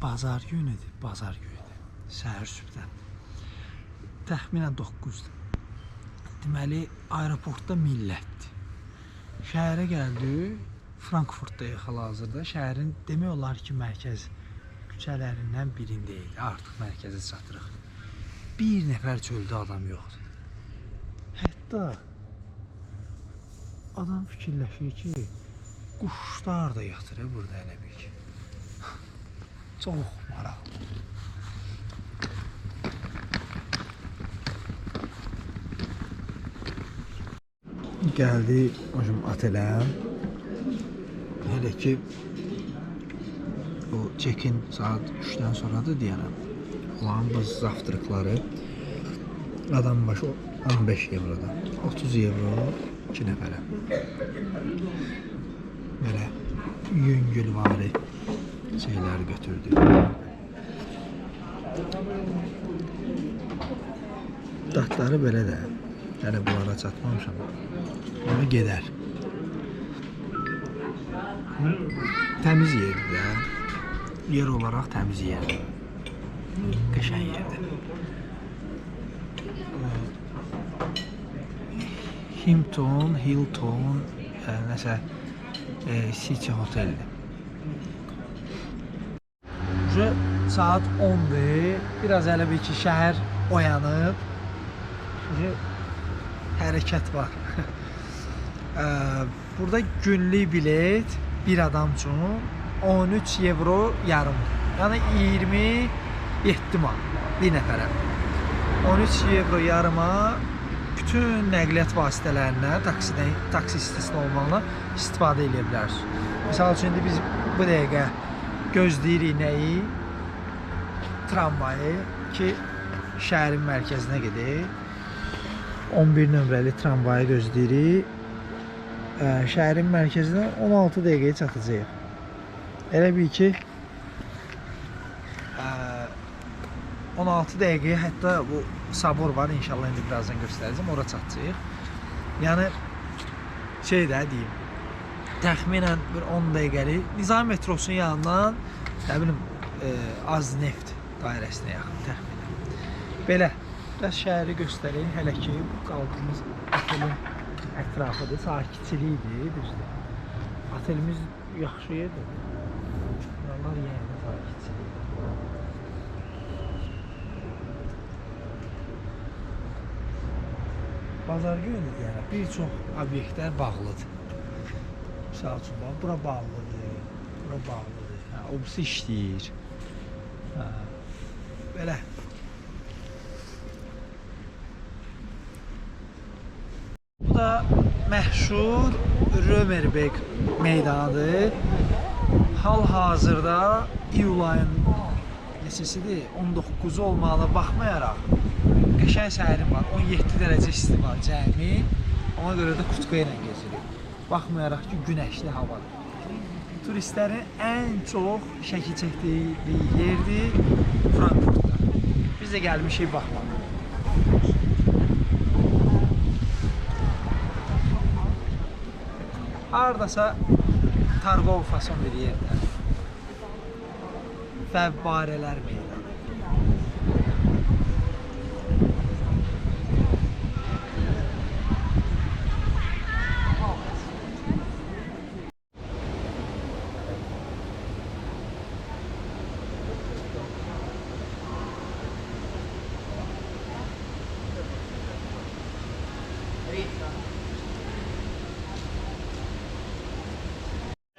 Bazar günüdür, bazar günüdür. Səhər sübdən. Təxminən 9-dur. Deməli, aeroportda millətdir. Şəhərə gəldik, Frankfurtdayıq hal-hazırda. Şəhərin demək olar ki, mərkəz küçələrindən birindəyik. Artıq mərkəzə çatırıq. Bir nəfər çöldə adam yoxdur. Hətta adam fikirləşir ki, quşlar da yatır burada elə bil ki. Çox maraqlı. Gəldik otelə. Hələ ki o check-in saat 3-dən sonradır deyərəm. Olan bu zavtırıqları adam başı 15 evroda. 30 evro 2 nəfərə. Belə yüngülvari şeyler götürdü. Datları belə də. Hələ bunlara çatmamışam. Ama gedər. Təmiz yerdir də. Yer olaraq təmiz yerdir. Qəşəng yerdir. Hilton, nəsə City Hotel'dir. Saat 10'dur. Biraz elə bir ki şəhər oyanıb. Hərəkət var. Burada günlük bilet bir adam üçün 13 euro yarımdır. Yəni 27 manat bir nəfərə. 13 euro yarıma bütün nəqliyyat vasitələrindən, taksi istisna olmaqla istifadə edə bilərsiniz. Məsəl üçün biz bu dəqiqə gözləyirik nəyi? Tramvayı ki şəhərin mərkəzinə gedir. 11 nömrəli tramvayı gözləyirik. Şəhərin mərkəzinə 16 dəqiqəyə çatacağıq. Elə bil ki 16 dəqiqəyə hətta bu sabor var, inşallah indi birazdan göstərəcəm, ora çatacağıq. Yəni şey də deyim, təxminən bir 10 dəqiqəlik Nizami metrosunun yanından nə bilim Az-Neft dairəsinə yaxın təxminən. Belə biraz şəhəri göstəreyim, hələ ki bu qaldığımız otelin ətrafıdır, sakitçilikdir, düzdür. Otelimiz yaxşı yerdir. Buralar yəni sakitçilikdir. Bazar günüdür yəni, bir çox obyektlər bağlıdır. Misal üçün, bura bağlıdır, bura bağlıdır, obisi işləyir. Belə. Bu da məşhur Römerberg meydanıdır. Hal-hazırda iyul ayın neçəsidir? 19'u olmağına baxmayaraq qəşəng səhərim var. 17 dərəcə isti var cəmi. Ona görə də Kutka ilə gezirik. Baxmayaraq ki, günəşli havadır. Turistlərin ən çox şəkil çəkdiyi yerdir Frankfurtda. Biz də gəlmişik baxmağa. Haradasa Targov fason bir yerdə. Fəvvarələr meydanı.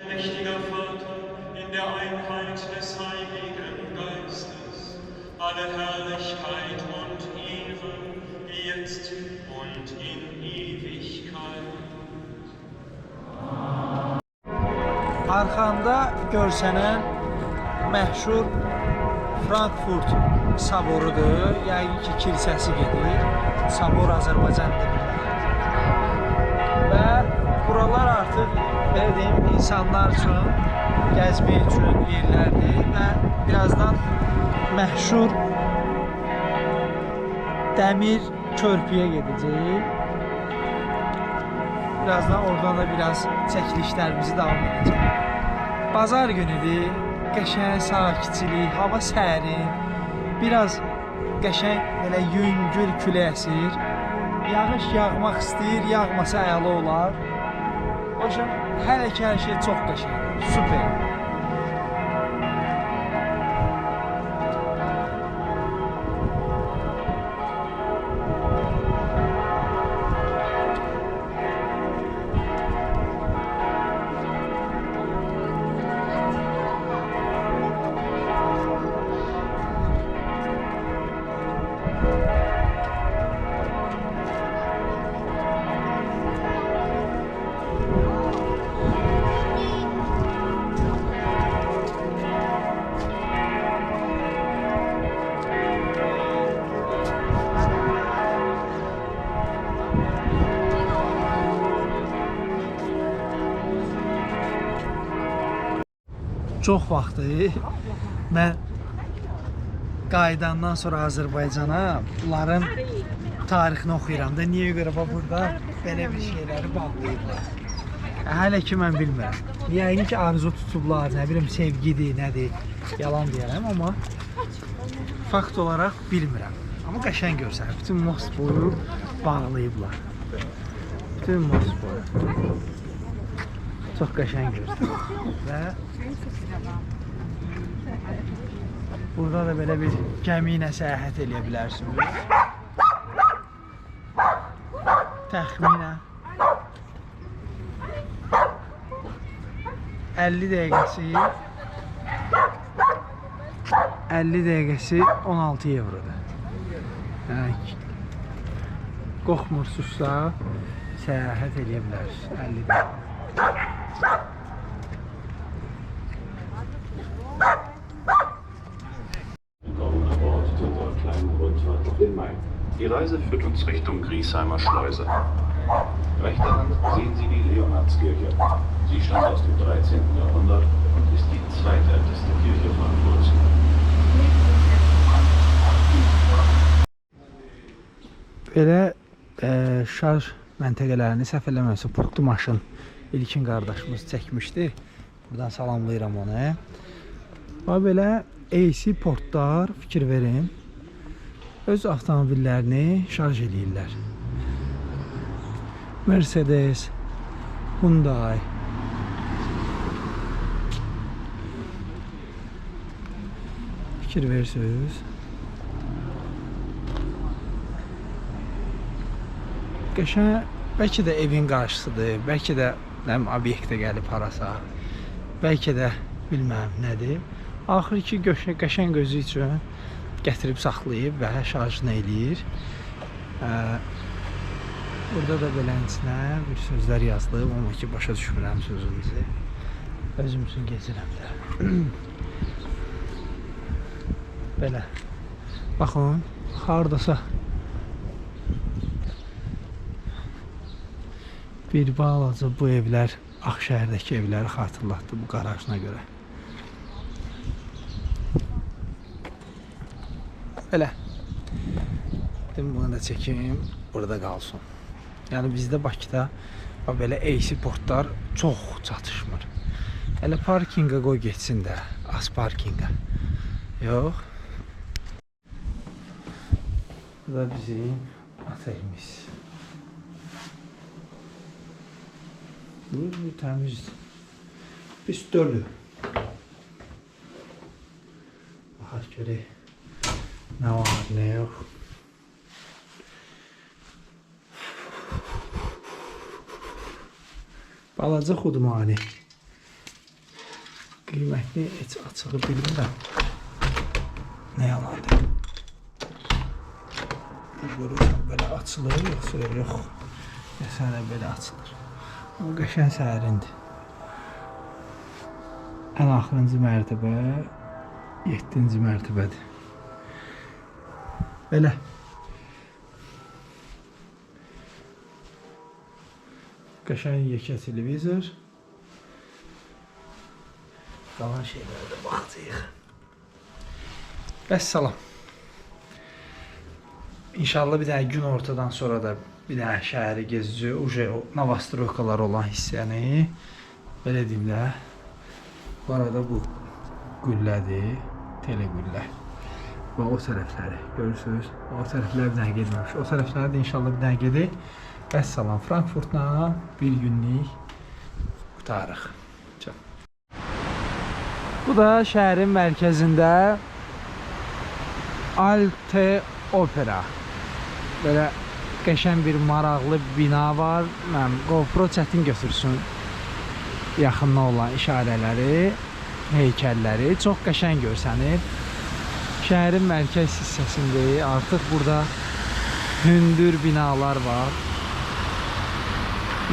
Mächtiger Vater, in der Einheit des Heiligen Geistes, alle Herrlichkeit und Ehre, jetzt und in Ewigkeit. Arxamda görsənən məşhur Frankfurt saborudur. Yəqin ki, kilsəsi gedir. Sabor Azərbaycan dilində. Və buralar artıq belə deyim, insanlar üçün, gəzmək üçün yerlərdir və birazdan məşhur dəmir körpüyə gedəcəyik. Birazdan oradan da biraz çəkilişlərimizi davam edəcəyik. Bazar günüdür, qəşəng sakitçilik, hava sərin, biraz qəşəng belə yüngül külək əsir. Yağış yağmaq istəyir, yağmasa əla olar. O yüzden hələ ki hər şey çox qəşəngdir, super. Çox vaxtı mən qayıdandan sonra Azərbaycana bunların tarixini oxuyuram da niyə görə burada belə bir şeyləri bağlayıblar. Hələ ki mən bilmirəm. Yəqin ki arzu tutublar, nə bilim sevgidir, nədir, yalan deyərəm amma fakt olaraq bilmirəm. Amma qəşəng görsənir. Bütün most boyu bağlayıblar. Bütün most boyu. Çox qəşəng görsənir. Və burada da belə bir gəmi ilə səyahət edə bilərsiniz. Təxminən 50 dəqiqəsi 16 evrodur. Yəni qorxmursunuzsa səyahət edə bilərsiniz 50 dəqiqə. Die Reise führt uns Richtung Griesheimer Schleuse. Rechter Hand sehen Sie die Leonhardskirche. Sie stammt aus dem 13. Jahrhundert und ist die zweitälteste Kirche Frankfurts. Belə şarj məntəqələrini səhv eləmirəmsə Purtlu Maşın İlkin qardaşımız çəkmişdi. Buradan salamlayıram onu. Və belə AC portlar fikir verin. Öz avtomobillərini şarj edirlər. Mercedes, Hyundai. Fikir verirsiniz. Qəşəng, bəlkə də evin qarşısıdır, bəlkə də obyektə gəlib harasa, bəlkə də bilməm nədir. Axır ki qəşəng gözü üçün gətirib saxlayıb və şarjını eləyir. Burada da belənçinə bir sözlər yazılıb, amma ki başa düşmürəm sözünüzü. Özüm üçün gezirəm də. Belə. Baxın, hardasa bir balaca bu evlər Ağşəhərdəki evləri xatırlatdı bu qarajına görə. Belə. Dedim bunu da çəkim, burada qalsın. Yəni bizdə Bakıda belə AC portlar çox çatışmır. Elə parkinqa qoy geçsin də, az parkinqa. Yox. Bu da bizim otelimiz. Bu təmiz. Biz dölü. Baxaq görək. Nə var, nə yox. Balaca xudmani. Qiymətli heç açığı bilmirəm. Nə yalandır. Görürsən, belə açılır, yoxsa yox. Məsələn, belə açılır. O qəşəng sərindir. Ən axırıncı mərtəbə 7-ci mərtəbədir. Belə. Qəşəng yekə televizor. Qalan şeylərə də baxacağıq. Vəssalam. İnşallah bir dənə gün ortadan sonra da bir dənə şəhəri gezici, Novostroykalar olan hissəni belə deyim də. Bu arada bu qüllədir. Telegüllə. Və o tərəfləri görürsünüz. O tərəflər bir dənə gedməmiş. O tərəfləri də inşallah bir dənə gedib. Vəssalam, Frankfurtla bir günlük qutarıq. Bu da şəhərin mərkəzində Alte Opera. Belə qəşəng bir maraqlı bina var. Mən GoPro çətin götürsün yaxında olan işarələri, heykəlləri çox qəşəng görsənir. Şəhərin mərkəz hissəsindəyik. Artıq burada hündür binalar var.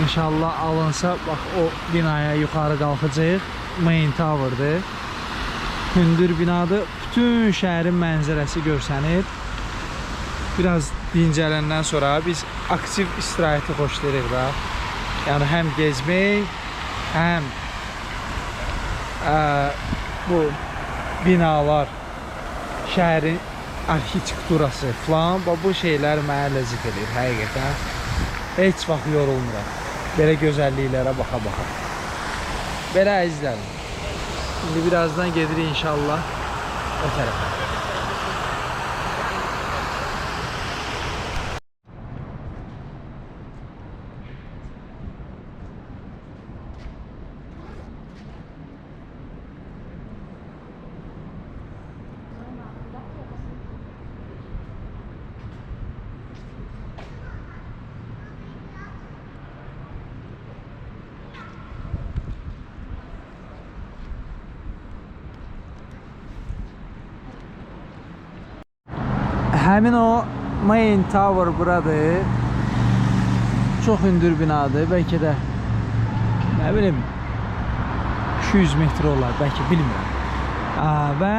İnşallah alınsa, bax o binaya yuxarı qalxacaq. Main Tower'dır. Hündür binadır. Bütün şəhərin mənzərəsi görsənir. Biraz dincələndən sonra biz aktiv istirahəti xoşlayırıq da. Yəni həm gezmək, həm bu binalar, şəhərin arxitekturası falan, bu şeylər mənə ləzzət edir həqiqətən. Heç vaxt yorulmuram. Belə gözəlliklərə baxa-baxa. Belə əzizlərim. Şimdi birazdan gedirik inşallah o tərəfə. Həmin o Main Tower buradır. Çox hündür binadır. Bəlkə də nə bilim 200 metr olar, bəlkə bilmirəm. Və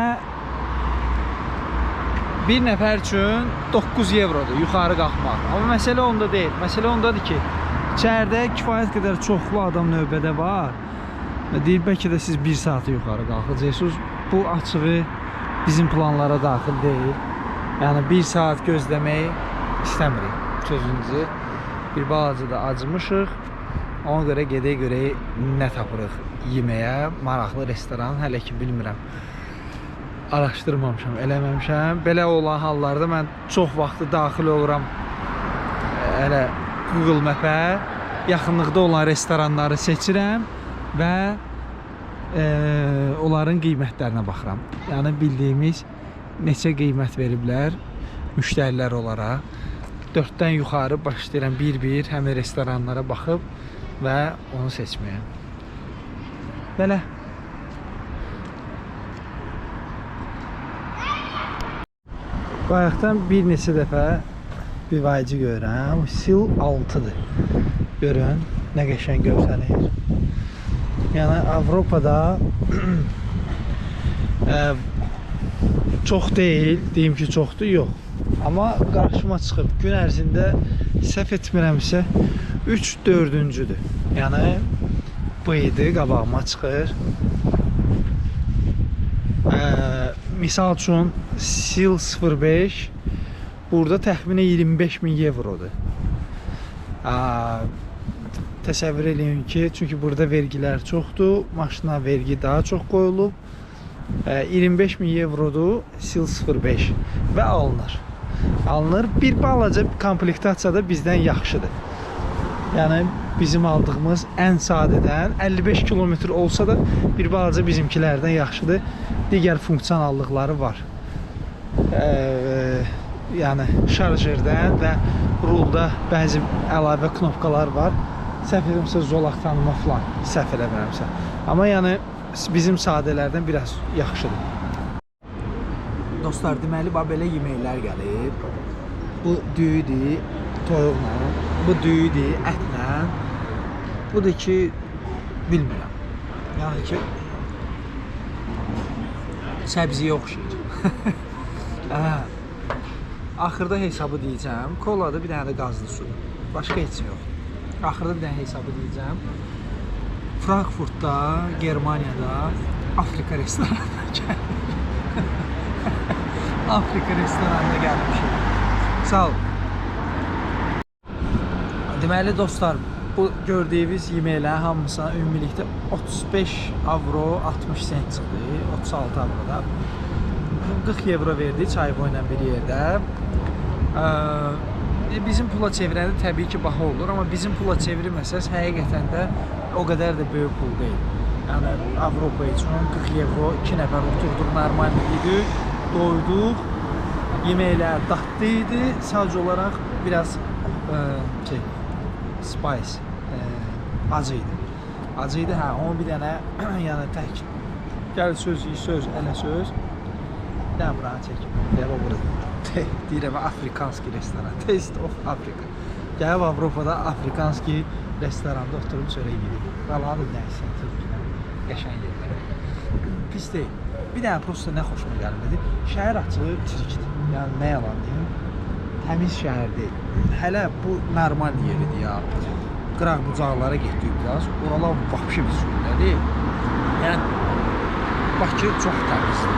bir nəfər üçün 9 evrodur yuxarı qalxmaq. Amma məsələ onda deyil. Məsələ ondadır ki, içəridə kifayət qədər çoxlu adam növbədə var. Deyir, bəlkə də siz 1 saatı yuxarı qalxacaqsınız. Bu açığı bizim planlara daxil deyil. Yəni 1 saat gözləmək istəmirik sözünüzü. Bir balaca da acımışıq. Ona görə gedək görək nə tapırıq yeməyə. Maraqlı restoran hələ ki bilmirəm. Araşdırmamışam, eləməmişəm. Belə olan hallarda mən çox vaxtı daxil oluram elə Google Map-ə. Yaxınlıqda olan restoranları seçirəm və onların qiymətlərinə baxıram. Yəni bildiyimiz neçə qiymət veriblər müştərilər olaraq. 4-dən yuxarı başlayıram bir-bir həmin restoranlara baxıb və onu seçməyə. Belə. Bayaqdan bir neçə dəfə BYD görürəm. Sil 6-dır. Görün, nə qəşəng görsənir. Yəni Avropada çox deyil, deyim ki çoxdur, yox. Amma qarşıma çıxıb gün ərzində səhv etmirəmsə 3-4-cüdür. Yəni bu idi, qabağıma çıxır. Misal üçün Sil 05 burada təxminən 25.000 evrodur. Təsəvvür edin ki, çünki burada vergilər çoxdur, maşına vergi daha çox qoyulub. 25.000 evrodur Sil 05 və alınır. Alınır. Bir balaca komplektasiyada bizdən yaxşıdır. Yəni bizim aldığımız ən sadədən 55 kilometr olsa da bir balaca bizimkilərdən yaxşıdır. Digər funksionallıqları var. Yəni şarjerdən və rulda bəzi əlavə knopkalar var. Səhv edirəmsə zolaq tanıma falan, səhv eləmirəmsə. Amma yəni bizim sadələrdən biraz yaxşıdır. Dostlar, deməli belə yeməklər gəlir. Bu düyüdür, toyuqla. Bu düyüdür, ətlə. Budur ki, bilmirəm. Yəni ki, səbziyə oxşayır. Axırda hesabı deyəcəm. Kolada bir dənə də qazlı su. Başqa heç yox. Axırda bir dənə hesabı deyəcəm. Frankfurtda, Germaniyada Afrika restoranına gəlmişik. Afrika restoranına gəlmişik. Sağ ol. Deməli dostlar, bu gördüyünüz yeməklər hamısına ümumilikdə 35 avro 60 sent çıxdı. 36 avroda. 40 evro verdi çay boyla bir yerdə. Bizim pula çevirəndə təbii ki baha olur, amma bizim pula çevirməsəz həqiqətən də o qədər də böyük pul deyil. Yəni Avropa üçün 40 evro 2 nəfər oturduq, normal idi, doyduq. Yeməklər dadlı idi, sadəcə olaraq biraz spice acı idi. Acı idi, hə, onu bir dənə yəni tək gəl söz, elə söz. Deyəm buranı çəkim. Deyəm o burada. Deyirəm Afrikanski restoran. Taste of Africa. Gəlib Avropada Afrikanski restoranda oturub çörək yedik. Qalanı nəysə, qəşəng yerlər. Pis deyil. Bir dənə prosta nə xoşuma gəlmədi. Şəhər açıq, çirkdir. Yəni nə yalan deyim. Təmiz şəhər deyil. Hələ bu normal yeridir ya. Qıraq bucaqlara getdik biraz. Oralar vahşi bir sürüdədir. Yəni Bakı çox təmizdir.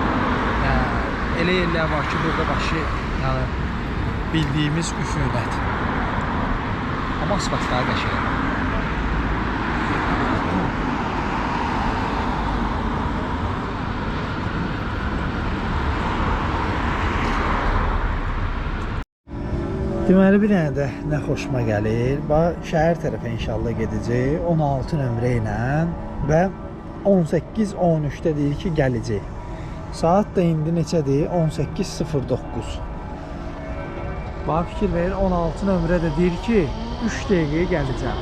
Elə yerlər var ki, burada başı yəni, bildiyimiz üfunət. Amma asfaltları qəşəng. Deməli bir dənə də nə xoşuma gəlir. Şəhər tərəfə inşallah gedəcək 16 nömrə ilə və 18-13-də deyir ki gələcək. Saat da indi neçədir? 18:09. Bax fikir verir, 16 nömrə də deyir ki 3 dəqiqəyə gələcəm.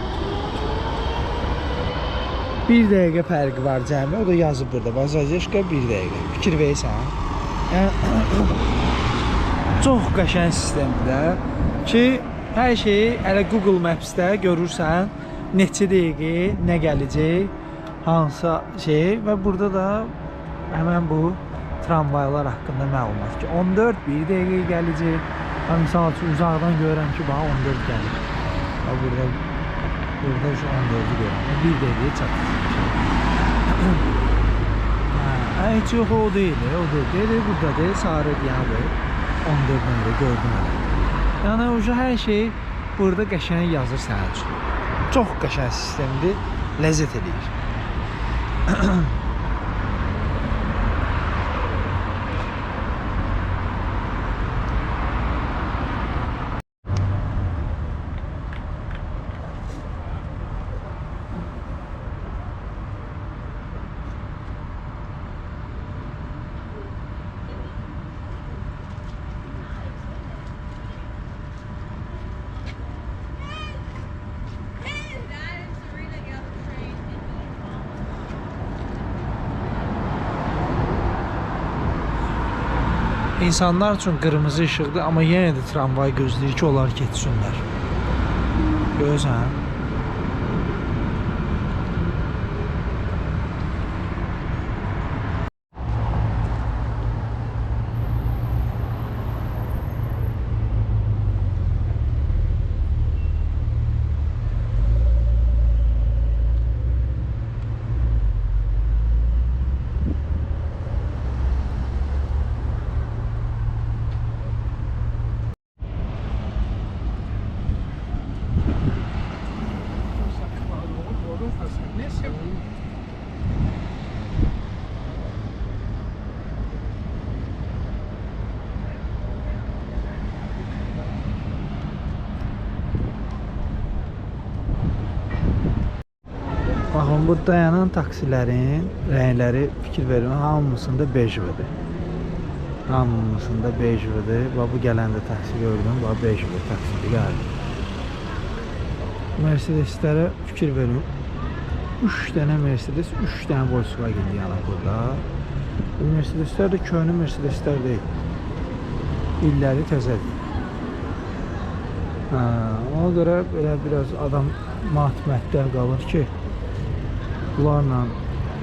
1 dəqiqə fərqi var cəmi, o da yazıb burada. Bazajka 1 dəqiqə. Fikir verirsən? Çox qəşəng sistemdir ki, hər şeyi elə Google Maps-də görürsən, neçə dəqiqə, nə gələcək, hansı şey və burada da həmən bu tramvaylar haqqında məlumat ki 14 1 dəqiqə gələcək. Misal üçün uzaqdan görürəm ki, bana 14 gəlir. Burada şu 14-ü görürəm. 1 dəqiqəyə çatır. Heç yox, o deyil, o deyil. Burada deyil, sarı deyəndə 14 nömrə gördüm hələ. Yəni hər şey burada qəşəng yazır sənin üçün. Çox qəşəng sistemdir, ləzzət edir. İnsanlar üçün qırmızı işıqdır, amma yenə də tramvay gözləyir ki, onlar keçsinlər. Görürsən? Baxın, bu dayanan taksilərin rəngləri fikir verin, hamısında bejlidir. Hamısında bejlidir. Bu gələndə taksi gördüm, bejli taksidir, gəldi. Mercedeslərə fikir verin. 3 dənə Mercedes, 3 dənə Volkswagen yana burada. Bu Mercedeslər də köhnə Mercedeslər deyil. İlləri təzədir. Ona görə belə biraz adam matmətdə qalır ki, bunlarla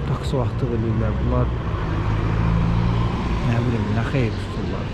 taksi vaxtı verirlər, bunlar nə bilim, nə xeyir tuturlar.